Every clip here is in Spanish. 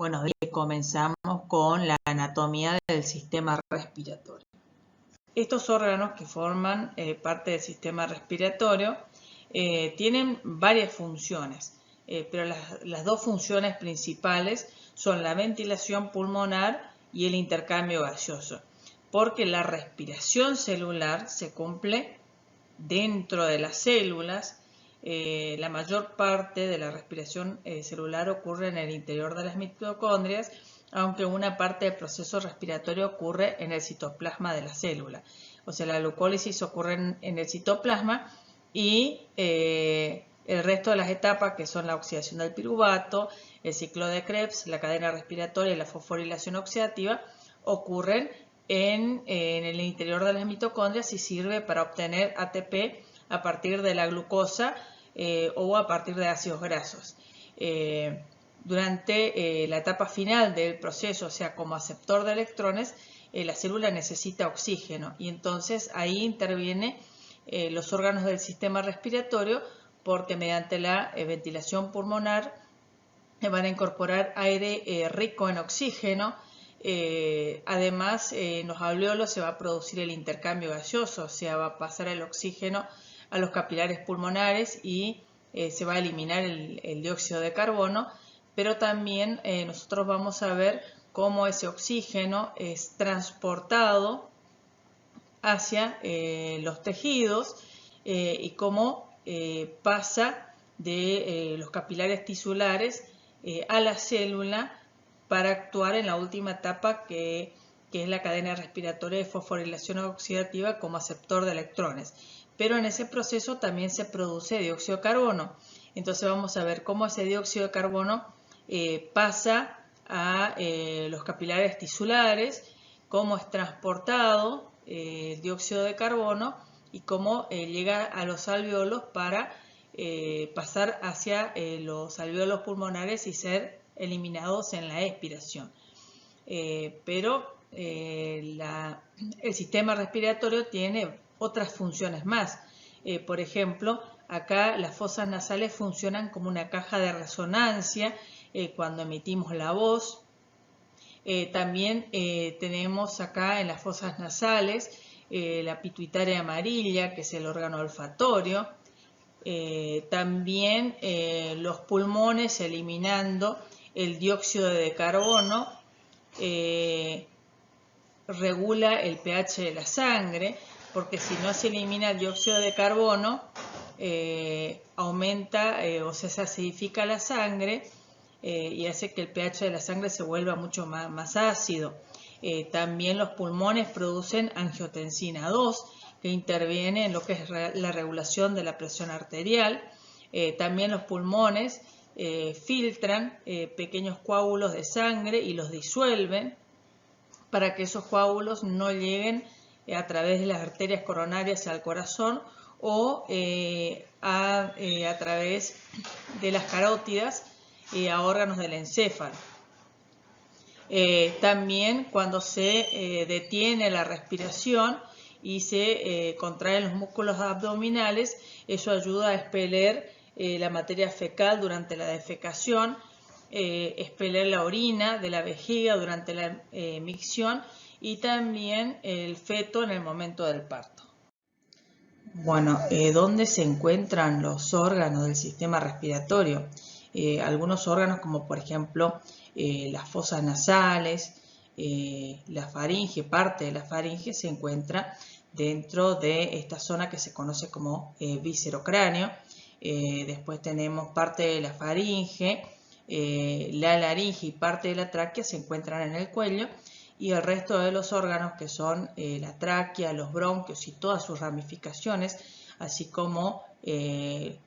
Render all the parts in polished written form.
Bueno, comenzamos con la anatomía del sistema respiratorio. Estos órganos que forman parte del sistema respiratorio tienen varias funciones, pero las dos funciones principales son la ventilación pulmonar y el intercambio gaseoso, porque la respiración celular se cumple dentro de las células. La mayor parte de la respiración celular ocurre en el interior de las mitocondrias, aunque una parte del proceso respiratorio ocurre en el citoplasma de la célula. O sea, la glucólisis ocurre en el citoplasma y el resto de las etapas, que son la oxidación del piruvato, el ciclo de Krebs, la cadena respiratoria y la fosforilación oxidativa, ocurren en el interior de las mitocondrias y sirve para obtener ATP a partir de la glucosa o a partir de ácidos grasos. Durante la etapa final del proceso, o sea, como aceptor de electrones, la célula necesita oxígeno y entonces ahí intervienen los órganos del sistema respiratorio, porque mediante la ventilación pulmonar van a incorporar aire rico en oxígeno. Además, en los alvéolos se va a producir el intercambio gaseoso, o sea, va a pasar el oxígeno a los capilares pulmonares y se va a eliminar el dióxido de carbono, pero también nosotros vamos a ver cómo ese oxígeno es transportado hacia los tejidos y cómo pasa de los capilares tisulares a la célula para actuar en la última etapa que es la cadena respiratoria de fosforilación oxidativa como aceptor de electrones. Pero en ese proceso también se produce dióxido de carbono. Entonces vamos a ver cómo ese dióxido de carbono pasa a los capilares tisulares, cómo es transportado el dióxido de carbono y cómo llega a los alvéolos para pasar hacia los alvéolos pulmonares y ser eliminados en la expiración. Pero el sistema respiratorio tiene otras funciones más. Por ejemplo, acá las fosas nasales funcionan como una caja de resonancia cuando emitimos la voz. También tenemos acá en las fosas nasales la pituitaria amarilla, que es el órgano olfatorio. También los pulmones eliminando el dióxido de carbono regula el pH de la sangre, porque si no se elimina el dióxido de carbono aumenta o sea, se acidifica la sangre y hace que el pH de la sangre se vuelva mucho más ácido. También los pulmones producen angiotensina 2, que interviene en lo que es la regulación de la presión arterial. También los pulmones filtran pequeños coágulos de sangre y los disuelven para que esos coágulos no lleguen a través de las arterias coronarias al corazón o a través de las carótidas a órganos del encéfalo. También cuando se detiene la respiración y se contraen los músculos abdominales, eso ayuda a expeler la materia fecal durante la defecación, expeler la orina de la vejiga durante la micción y también el feto en el momento del parto. Bueno, ¿dónde se encuentran los órganos del sistema respiratorio? Algunos órganos, como por ejemplo las fosas nasales, la faringe, parte de la faringe se encuentra dentro de esta zona que se conoce como viscerocráneo. Después tenemos parte de la faringe, la laringe y parte de la tráquea se encuentran en el cuello, y el resto de los órganos, que son la tráquea, los bronquios y todas sus ramificaciones, así como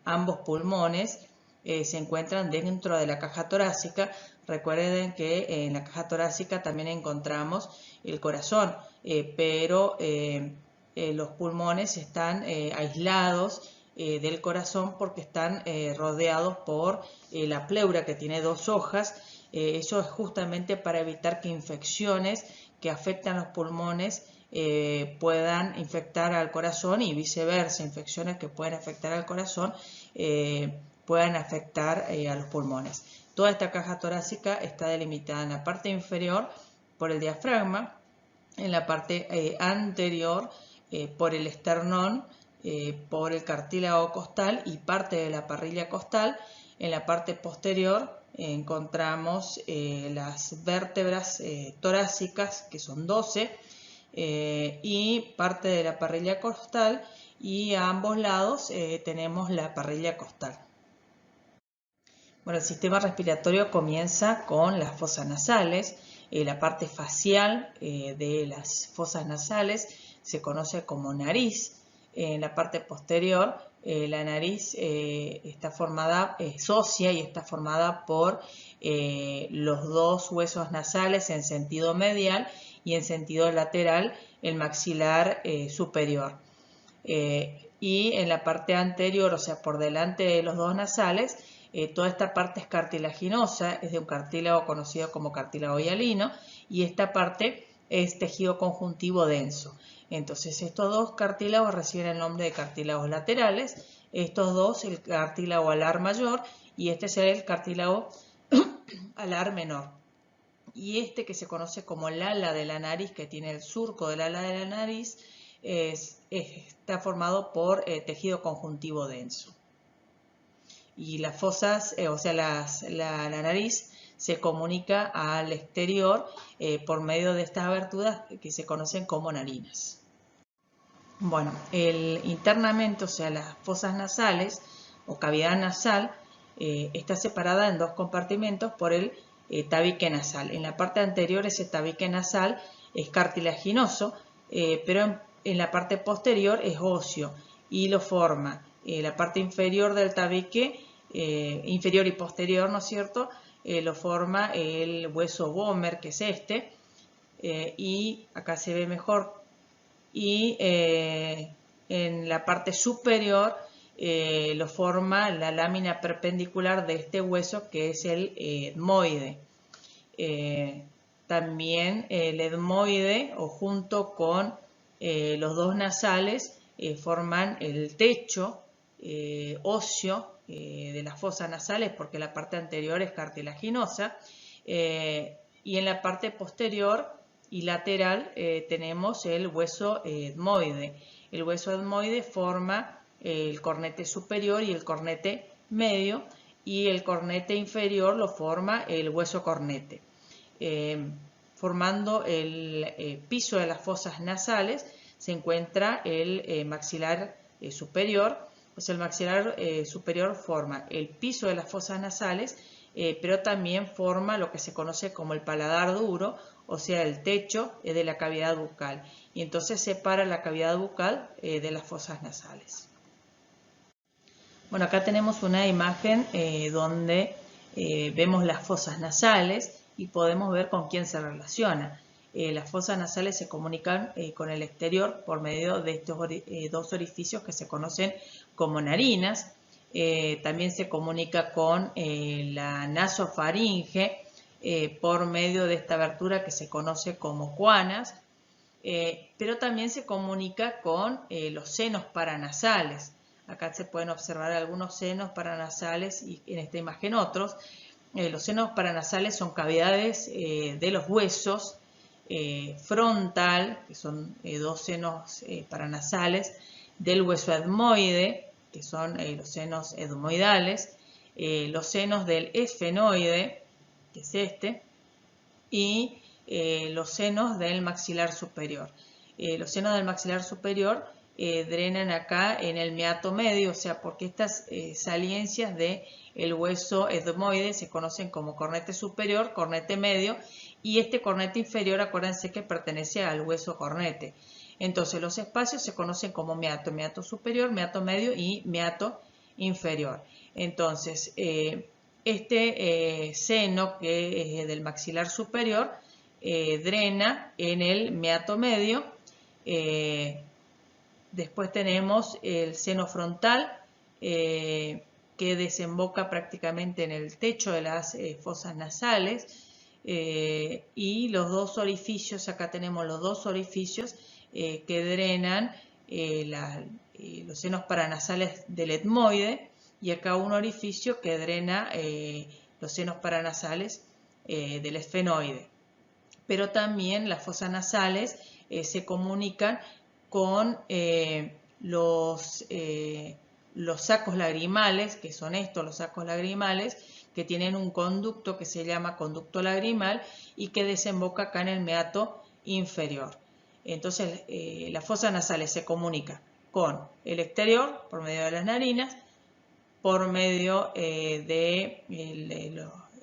ambos pulmones, se encuentran dentro de la caja torácica. Recuerden que en la caja torácica también encontramos el corazón, pero los pulmones están aislados del corazón porque están rodeados por la pleura, que tiene 2 hojas. Eso es justamente para evitar que infecciones que afectan los pulmones puedan infectar al corazón y viceversa, infecciones que pueden afectar al corazón puedan afectar a los pulmones. Toda esta caja torácica está delimitada en la parte inferior por el diafragma, en la parte anterior por el esternón, por el cartílago costal y parte de la parrilla costal. En la parte posterior encontramos las vértebras torácicas, que son 12, y parte de la parrilla costal, y a ambos lados tenemos la parrilla costal. Bueno, el sistema respiratorio comienza con las fosas nasales. La parte facial de las fosas nasales se conoce como nariz. En la parte posterior, la nariz está formada, es ósea y está formada por los dos huesos nasales en sentido medial y en sentido lateral el maxilar superior. Y en la parte anterior, o sea, por delante de los dos nasales, toda esta parte es cartilaginosa, es de un cartílago conocido como cartílago hialino, y esta parte es tejido conjuntivo denso. Entonces estos dos cartílagos reciben el nombre de cartílagos laterales, estos dos el cartílago alar mayor y este es el cartílago alar menor. Y este que se conoce como el ala de la nariz, que tiene el surco del ala de la nariz, está formado por tejido conjuntivo denso. Y las fosas, o sea, la nariz se comunica al exterior por medio de estas aberturas que se conocen como narinas. Bueno, internamente, o sea, las fosas nasales o cavidad nasal está separada en dos compartimentos por el tabique nasal. En la parte anterior ese tabique nasal es cartilaginoso, pero en la parte posterior es óseo y lo forma la parte inferior del tabique, inferior y posterior, ¿no es cierto? Lo forma el hueso vomer, que es este, y acá se ve mejor, y en la parte superior lo forma la lámina perpendicular de este hueso, que es el etmoide. También el etmoide, o junto con los dos nasales, forman el techo óseo de las fosas nasales, porque la parte anterior es cartilaginosa, y en la parte posterior y lateral tenemos el hueso etmoide. El hueso etmoide forma el cornete superior y el cornete medio, y el cornete inferior lo forma el hueso cornete. Formando el piso de las fosas nasales se encuentra el maxilar superior. Pues el maxilar superior forma el piso de las fosas nasales, pero también forma lo que se conoce como el paladar duro, o sea, el techo de la cavidad bucal. Y entonces separa la cavidad bucal de las fosas nasales. Bueno, acá tenemos una imagen donde vemos las fosas nasales y podemos ver con quién se relaciona. Las fosas nasales se comunican con el exterior por medio de estos dos orificios que se conocen como narinas. También se comunica con la nasofaringe por medio de esta abertura que se conoce como cuanas, pero también se comunica con los senos paranasales. Acá se pueden observar algunos senos paranasales y en esta imagen otros. Los senos paranasales son cavidades de los huesos frontal, que son dos senos paranasales, del hueso etmoide, que son los senos etmoidales, los senos del esfenoide, que es este, y los senos del maxilar superior. Los senos del maxilar superior drenan acá en el meato medio, o sea, porque estas saliencias del hueso etmoide se conocen como cornete superior, cornete medio, y este cornete inferior, acuérdense que pertenece al hueso cornete. Entonces los espacios se conocen como meato, meato superior, meato medio y meato inferior. Entonces este seno que es del maxilar superior drena en el meato medio. Después tenemos el seno frontal que desemboca prácticamente en el techo de las fosas nasales, y los dos orificios, acá tenemos los dos orificios que drenan los senos paranasales del etmoide, y acá un orificio que drena los senos paranasales del esfenoide. Pero también las fosas nasales se comunican con los sacos lagrimales, que son estos los sacos lagrimales, que tienen un conducto que se llama conducto lagrimal y que desemboca acá en el meato inferior. Entonces las fosas nasales se comunican con el exterior por medio de las narinas, por medio de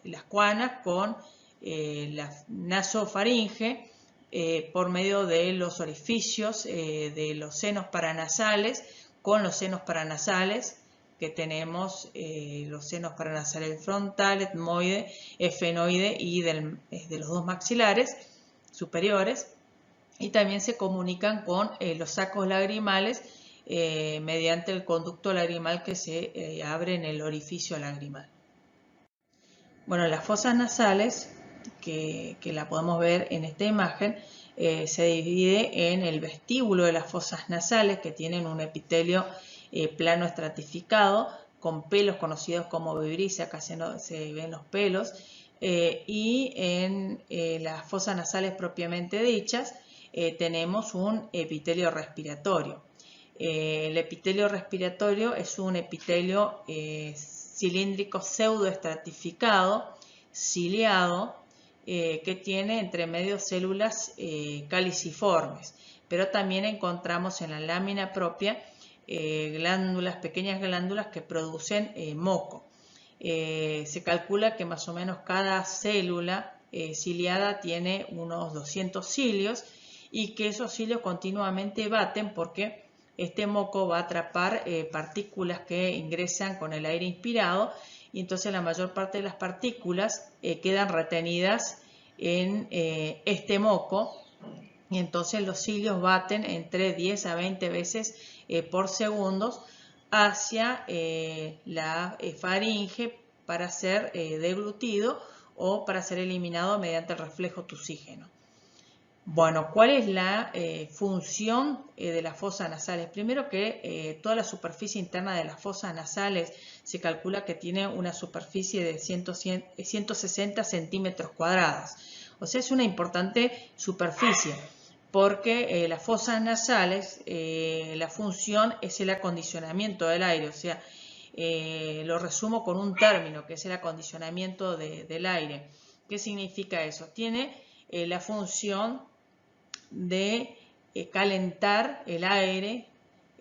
las cuanas con la nasofaringe, por medio de los orificios de los senos paranasales, con los senos paranasales que tenemos los senos paranasales frontal, etmoide, esfenoide y de los dos maxilares superiores, y también se comunican con los sacos lagrimales mediante el conducto lagrimal que se abre en el orificio lagrimal. Bueno, las fosas nasales, que la podemos ver en esta imagen, se divide en el vestíbulo de las fosas nasales, que tienen un epitelio plano estratificado con pelos conocidos como vibrisa, acá se ven los pelos, y en las fosas nasales propiamente dichas tenemos un epitelio respiratorio. El epitelio respiratorio es un epitelio cilíndrico pseudoestratificado, ciliado, que tiene entre medio células caliciformes, pero también encontramos en la lámina propia pequeñas glándulas que producen moco. Se calcula que más o menos cada célula ciliada tiene unos 200 cilios y que esos cilios continuamente baten porque este moco va a atrapar partículas que ingresan con el aire inspirado, y entonces la mayor parte de las partículas quedan retenidas en este moco, y entonces los cilios baten entre 10 a 20 veces por segundo hacia la faringe para ser deglutido o para ser eliminado mediante el reflejo tusígeno. Bueno, ¿cuál es la función de las fosas nasales? Primero que toda la superficie interna de las fosas nasales se calcula que tiene una superficie de 160 centímetros cuadrados. O sea, es una importante superficie porque las fosas nasales, la función es el acondicionamiento del aire. O sea, lo resumo con un término que es el acondicionamiento del aire. ¿Qué significa eso? Tiene la función de calentar el aire.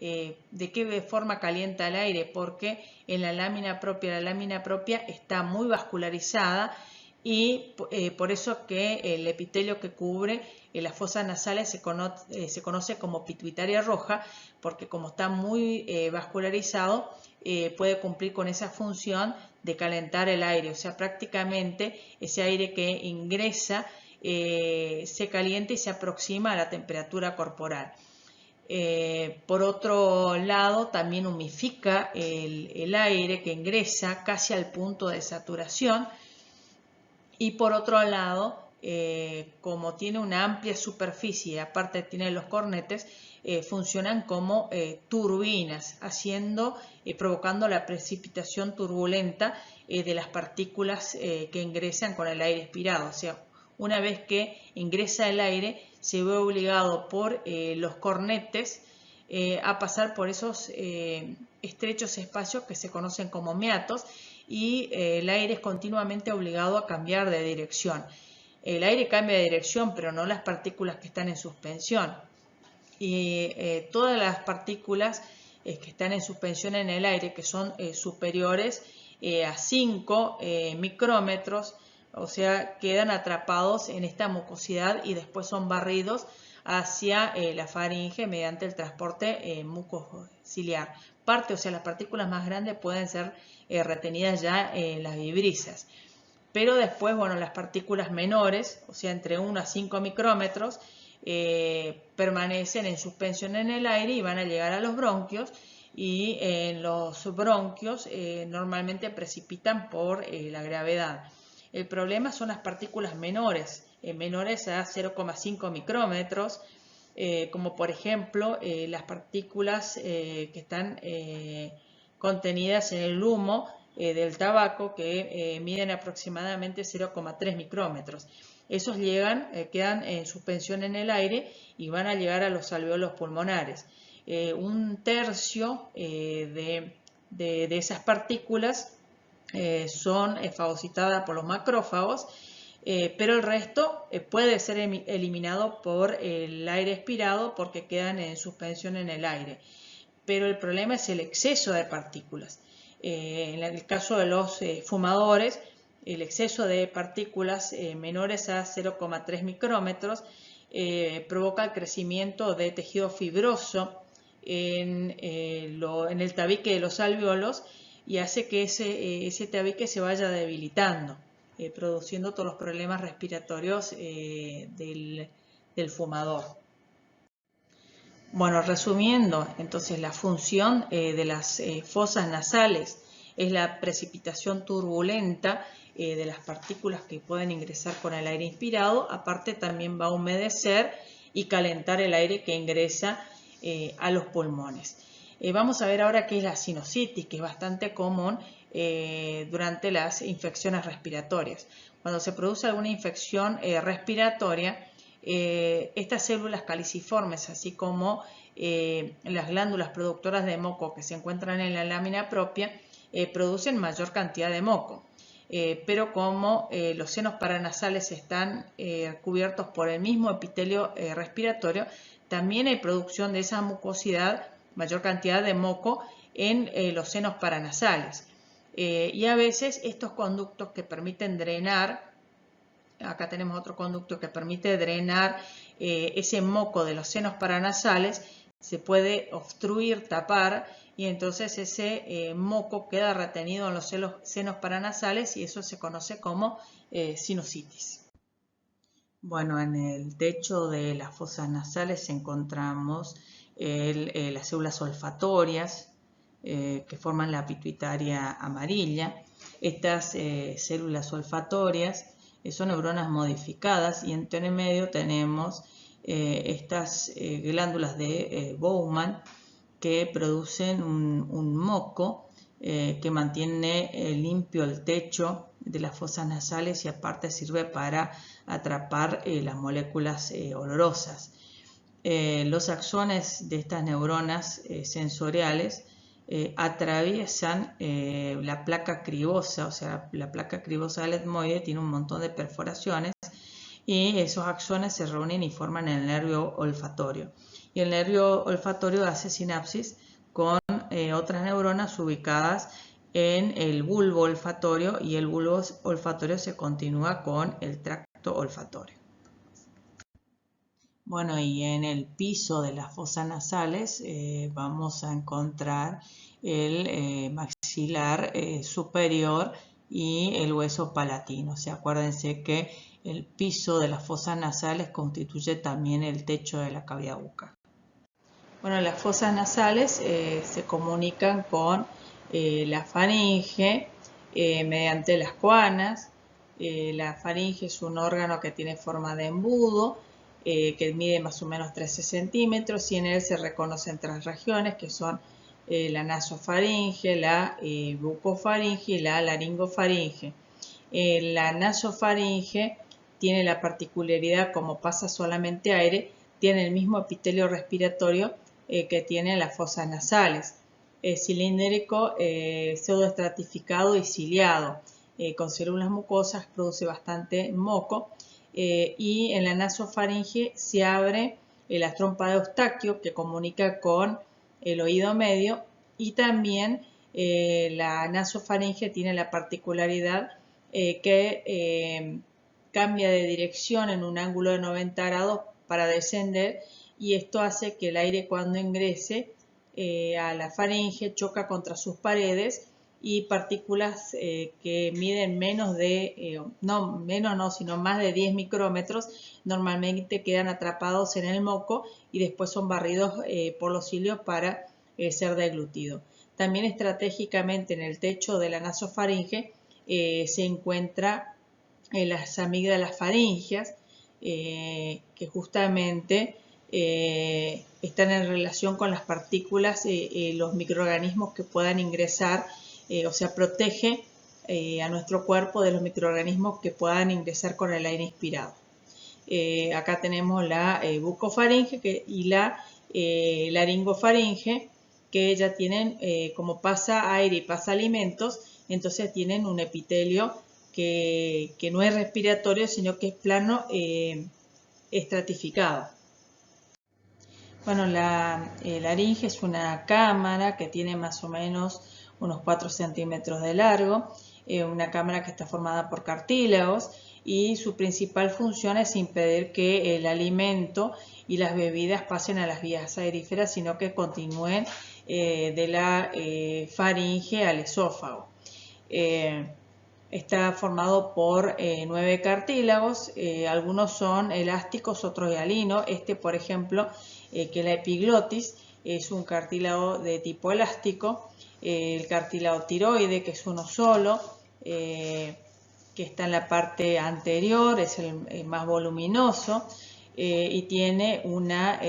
¿De qué forma calienta el aire? Porque en la lámina propia está muy vascularizada y por eso que el epitelio que cubre las fosas nasales se conoce como pituitaria roja, porque como está muy vascularizado puede cumplir con esa función de calentar el aire. O sea, prácticamente ese aire que ingresa se calienta y se aproxima a la temperatura corporal. Por otro lado, también humifica el aire que ingresa casi al punto de saturación. Y por otro lado, como tiene una amplia superficie y aparte tiene los cornetes, funcionan como turbinas, provocando la precipitación turbulenta de las partículas que ingresan con el aire expirado. O sea, una vez que ingresa el aire, se ve obligado por los cornetes a pasar por esos estrechos espacios que se conocen como meatos, y el aire es continuamente obligado a cambiar de dirección. El aire cambia de dirección, pero no las partículas que están en suspensión. Y todas las partículas que están en suspensión en el aire, que son superiores a 5 micrómetros, o sea, quedan atrapados en esta mucosidad y después son barridos hacia la faringe mediante el transporte mucociliar. O sea, las partículas más grandes pueden ser retenidas ya en las vibrisas. Pero después, bueno, las partículas menores, o sea, entre 1 a 5 micrómetros, permanecen en suspensión en el aire y van a llegar a los bronquios, y en los bronquios normalmente precipitan por la gravedad. El problema son las partículas menores, menores a 0,5 micrómetros, como por ejemplo las partículas que están contenidas en el humo del tabaco que miden aproximadamente 0,3 micrómetros. Esos quedan en suspensión en el aire y van a llegar a los alveolos pulmonares. Un tercio de esas partículas son fagocitadas por los macrófagos, pero el resto puede ser eliminado por el aire expirado porque quedan en suspensión en el aire. Pero el problema es el exceso de partículas. En el caso de los fumadores, el exceso de partículas menores a 0,3 micrómetros provoca el crecimiento de tejido fibroso en el tabique de los alveolos y hace que ese tabique se vaya debilitando, produciendo todos los problemas respiratorios del fumador. Bueno, resumiendo, entonces la función de las fosas nasales es la precipitación turbulenta de las partículas que pueden ingresar con el aire inspirado. Aparte también va a humedecer y calentar el aire que ingresa a los pulmones. Vamos a ver ahora qué es la sinusitis, que es bastante común durante las infecciones respiratorias. Cuando se produce alguna infección respiratoria, estas células caliciformes, así como las glándulas productoras de moco que se encuentran en la lámina propia, producen mayor cantidad de moco. Pero como los senos paranasales están cubiertos por el mismo epitelio respiratorio, también hay producción de esa mucosidad, mayor cantidad de moco en los senos paranasales. Y a veces estos conductos que permiten drenar, acá tenemos otro conducto que permite drenar ese moco de los senos paranasales, se puede obstruir, tapar, y entonces ese moco queda retenido en los senos paranasales y eso se conoce como sinusitis. Bueno, en el techo de las fosas nasales encontramos las células olfatorias que forman la pituitaria amarilla. Estas células olfatorias son neuronas modificadas y en el medio tenemos estas glándulas de Bowman que producen un moco que mantiene limpio el techo de las fosas nasales y aparte sirve para atrapar las moléculas olorosas. Los axones de estas neuronas sensoriales atraviesan la placa cribosa, o sea, la placa cribosa del etmoide tiene un montón de perforaciones y esos axones se reúnen y forman el nervio olfatorio. Y el nervio olfatorio hace sinapsis con otras neuronas ubicadas en el bulbo olfatorio y el bulbo olfatorio se continúa con el tracto olfatorio. Bueno, y en el piso de las fosas nasales vamos a encontrar el maxilar superior y el hueso palatino. O sea, acuérdense que el piso de las fosas nasales constituye también el techo de la cavidad bucal. Bueno, las fosas nasales se comunican con la faringe mediante las coanas. La faringe es un órgano que tiene forma de embudo, que mide más o menos 13 centímetros y en él se reconocen tres regiones que son la nasofaringe, la bucofaringe y la laringofaringe. La nasofaringe tiene la particularidad, como pasa solamente aire, tiene el mismo epitelio respiratorio que tienen las fosas nasales. Cilíndrico, pseudoestratificado y ciliado, con células mucosas, produce bastante moco. Y en la nasofaringe se abre la trompa de Eustaquio que comunica con el oído medio y también la nasofaringe tiene la particularidad que cambia de dirección en un ángulo de 90 grados para descender y esto hace que el aire cuando ingrese a la faringe choca contra sus paredes y partículas que miden menos de, sino más de 10 micrómetros, normalmente quedan atrapados en el moco y después son barridos por los cilios para ser deglutidos. También estratégicamente en el techo de la nasofaringe se encuentra las amígdalas faringeas, que justamente están en relación con las partículas, los microorganismos que puedan ingresar o sea, protege a nuestro cuerpo de los microorganismos que puedan ingresar con el aire inspirado. Acá tenemos la bucofaringe y la laringofaringe, que ya tienen, como pasa aire y pasa alimentos, entonces tienen un epitelio que no es respiratorio, sino que es plano estratificado. Bueno, la laringe es una cámara que tiene más o menos unos 4 centímetros de largo, una cámara que está formada por cartílagos, y su principal función es impedir que el alimento y las bebidas pasen a las vías aeríferas, sino que continúen de la faringe al esófago. Está formado por 9 cartílagos, algunos son elásticos, otros hialinos. Este, por ejemplo, que es la epiglotis, es un cartílago de tipo elástico. El cartílago tiroide, que es uno solo, que está en la parte anterior, es el más voluminoso, y tiene una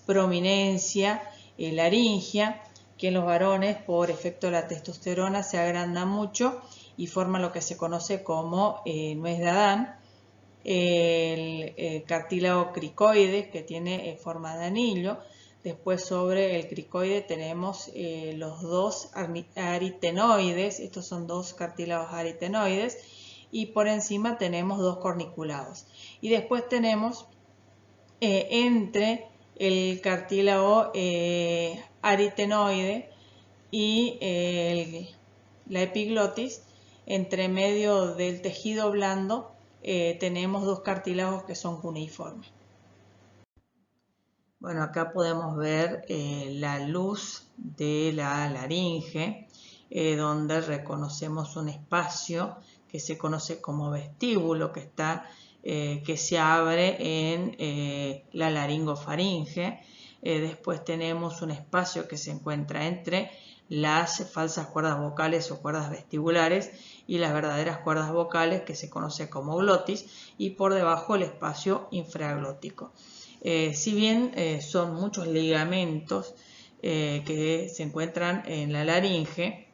prominencia laringea, que en los varones, por efecto de la testosterona, se agranda mucho y forma lo que se conoce como nuez de Adán. El cartílago cricoide, que tiene forma de anillo. Después, sobre el cricoide tenemos los dos aritenoides, estos son dos cartílagos aritenoides, y por encima tenemos dos corniculados. Y después tenemos entre el cartílago aritenoide y la epiglotis, entre medio del tejido blando, tenemos dos cartílagos que son cuneiformes. Bueno, acá podemos ver la luz de la laringe, donde reconocemos un espacio que se conoce como vestíbulo, que se abre en la laringofaringe. Después tenemos un espacio que se encuentra entre las falsas cuerdas vocales o cuerdas vestibulares y las verdaderas cuerdas vocales, que se conoce como glotis, y por debajo el espacio infraglótico. Si bien son muchos ligamentos que se encuentran en la laringe,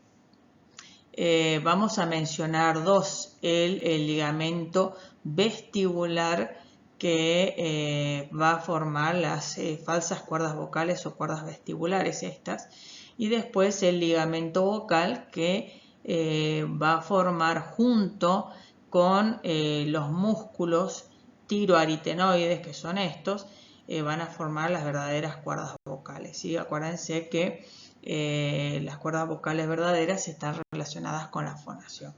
vamos a mencionar dos. El ligamento vestibular, que va a formar las falsas cuerdas vocales o cuerdas vestibulares estas, y después el ligamento vocal, que va a formar junto con los músculos tiroaritenoides, que son estos, van a formar las verdaderas cuerdas vocales, ¿sí? Acuérdense que las cuerdas vocales verdaderas están relacionadas con la fonación.